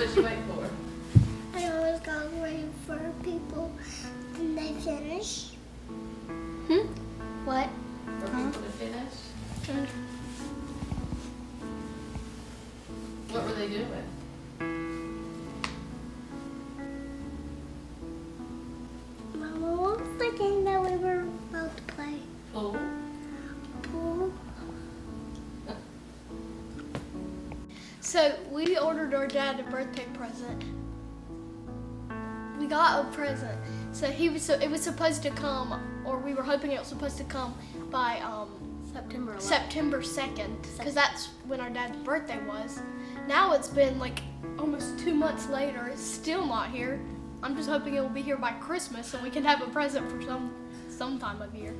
What you waiting for? I always gotta wait for people and they finish. What? For people to finish? What were they doing? Mama, what was the game that we were about to play? Pool? Pool? So we ordered our dad a birthday present. We got a present. So it was supposed to come, or we were hoping it was supposed to come by September 2nd, because that's when our dad's birthday was. Now it's been like almost 2 months later. It's still not here. I'm just hoping it will be here by Christmas so we can have a present for some time of year.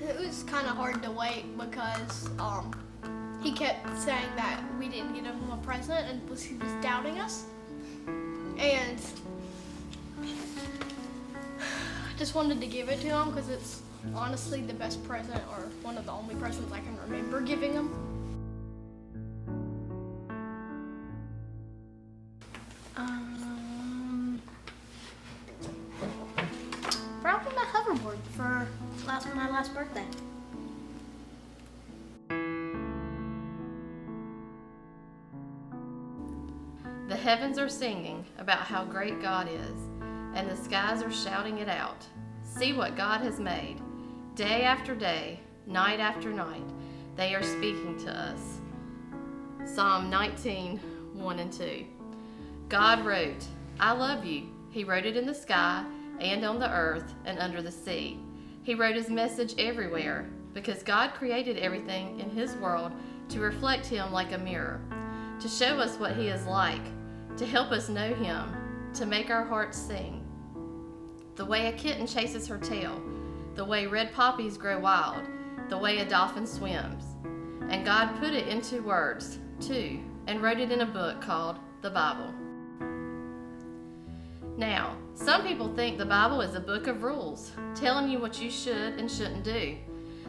It was kind of hard to wait because he kept saying that we didn't get him a present and he was doubting us. And I just wanted to give it to him because it's honestly the best present, or one of the only presents I can remember giving him. Probably my hoverboard for my last birthday. The heavens are singing about how great God is, and the skies are shouting it out. See what God has made. Day after day, night after night, they are speaking to us. Psalm 19, 1 and 2. God wrote, I love you. He wrote it in the sky and on the earth and under the sea. He wrote his message everywhere because God created everything in his world to reflect him like a mirror, to show us what he is like, to help us know him, to make our hearts sing. The way a kitten chases her tail, the way red poppies grow wild, the way a dolphin swims. And God put it into words, too, and wrote it in a book called the Bible. Now, some people think the Bible is a book of rules, telling you what you should and shouldn't do.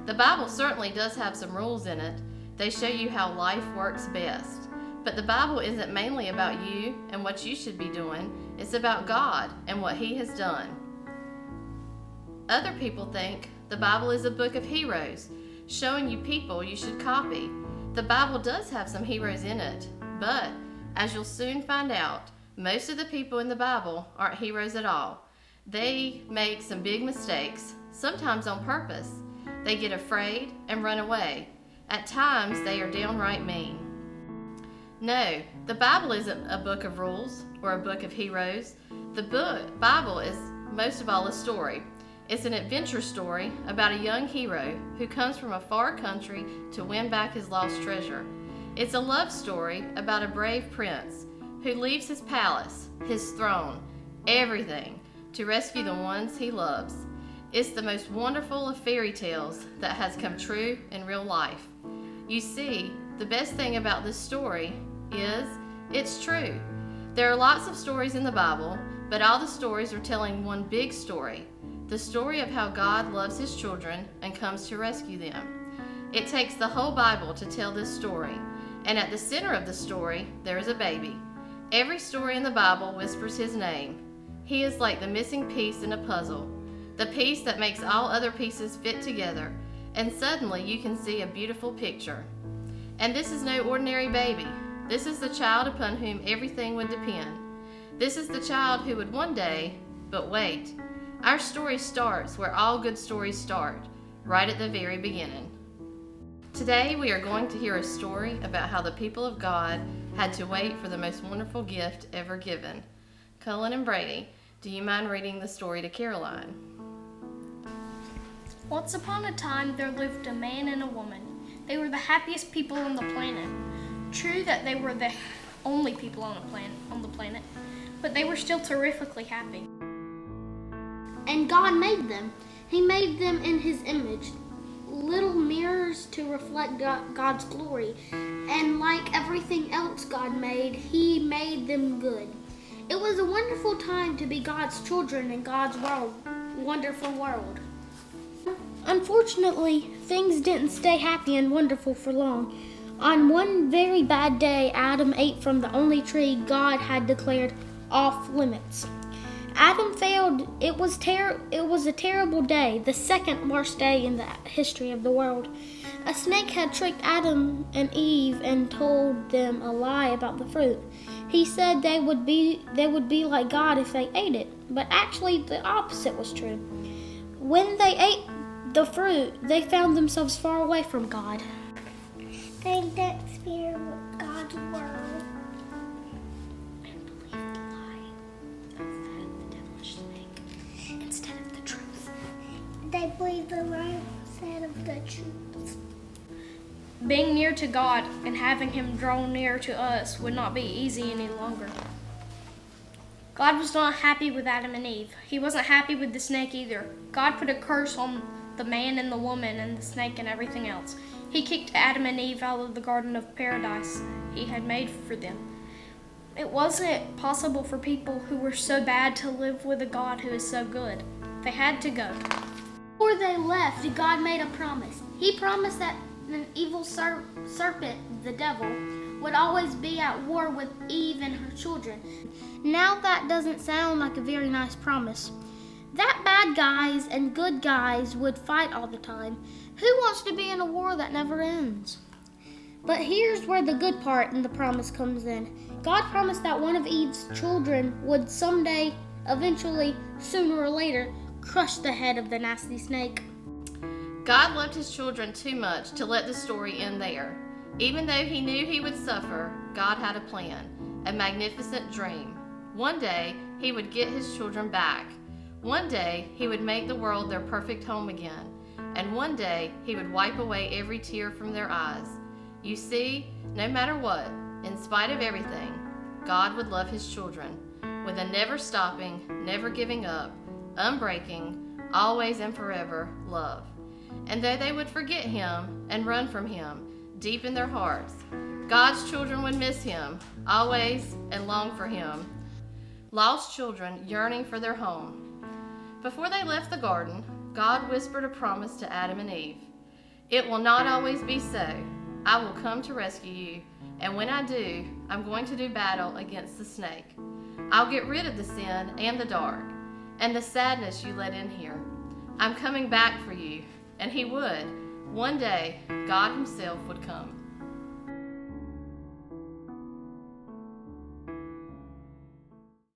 The Bible certainly does have some rules in it. They show you how life works best. But the Bible isn't mainly about you and what you should be doing. It's about God and what he has done. Other people think the Bible is a book of heroes, showing you people you should copy. The Bible does have some heroes in it, but as you'll soon find out, most of the people in the Bible aren't heroes at all. They make some big mistakes, sometimes on purpose. They get afraid and run away. At times, they are downright mean. No, the Bible isn't a book of rules or a book of heroes. The Bible is most of all a story. It's an adventure story about a young hero who comes from a far country to win back his lost treasure. It's a love story about a brave prince who leaves his palace, his throne, everything, to rescue the ones he loves. It's the most wonderful of fairy tales that has come true in real life. You see, the best thing about this story is it's true. There are lots of stories in the Bible, but all the stories are telling one big story, the story of how God loves his children and comes to rescue them. It takes the whole Bible to tell this story, and at the center of the story, there is a baby. Every story in the Bible whispers his name. He is like the missing piece in a puzzle, the piece that makes all other pieces fit together, and suddenly you can see a beautiful picture. And this is no ordinary baby. This is the child upon whom everything would depend. This is the child who would one day, but wait. Our story starts where all good stories start, right at the very beginning. Today we are going to hear a story about how the people of God had to wait for the most wonderful gift ever given. Cullen and Brady, do you mind reading the story to Caroline? Once upon a time, there lived a man and a woman. They were the happiest people on the planet. True that they were the only people on the planet, but they were still terrifically happy. And God made them. He made them in his image, little mirrors to reflect God's glory. And like everything else God made, he made them good. It was a wonderful time to be God's children in God's wonderful world. Unfortunately, things didn't stay happy and wonderful for long. On one very bad day, Adam ate from the only tree God had declared off limits. Adam failed. It was a terrible day, the second worst day in the history of the world. A snake had tricked Adam and Eve and told them a lie about the fruit. He said they would be like God if they ate it, but actually the opposite was true. When they ate the fruit, they found themselves far away from God. They didn't fear God's word. And believed the lie of the devilish snake instead of the truth. They believed the lie instead of the truth. Being near to God and having Him draw near to us would not be easy any longer. God was not happy with Adam and Eve. He wasn't happy with the snake either. God put a curse on the man and the woman and the snake and everything else. He kicked Adam and Eve out of the Garden of Paradise He had made for them. It wasn't possible for people who were so bad to live with a God who is so good. They had to go. Before they left, God made a promise. He promised that an evil serpent, the devil, would always be at war with Eve and her children. Now that doesn't sound like a very nice promise. That bad guys and good guys would fight all the time. Who wants to be in a war that never ends? But here's where the good part in the promise comes in. God promised that one of Eve's children would someday, eventually, sooner or later, crush the head of the nasty snake. God loved His children too much to let the story end there. Even though He knew He would suffer, God had a plan, a magnificent dream. One day, He would get His children back. One day, He would make the world their perfect home again. And one day, He would wipe away every tear from their eyes. You see, no matter what, in spite of everything, God would love His children with a never stopping, never giving up, unbreaking, always and forever love. And though they would forget Him and run from Him deep in their hearts, God's children would miss Him always and long for Him. Lost children yearning for their home. Before they left the garden, God whispered a promise to Adam and Eve. It will not always be so. I will come to rescue you, and when I do, I'm going to do battle against the snake. I'll get rid of the sin and the dark, and the sadness you let in here. I'm coming back for you, and He would. One day, God Himself would come.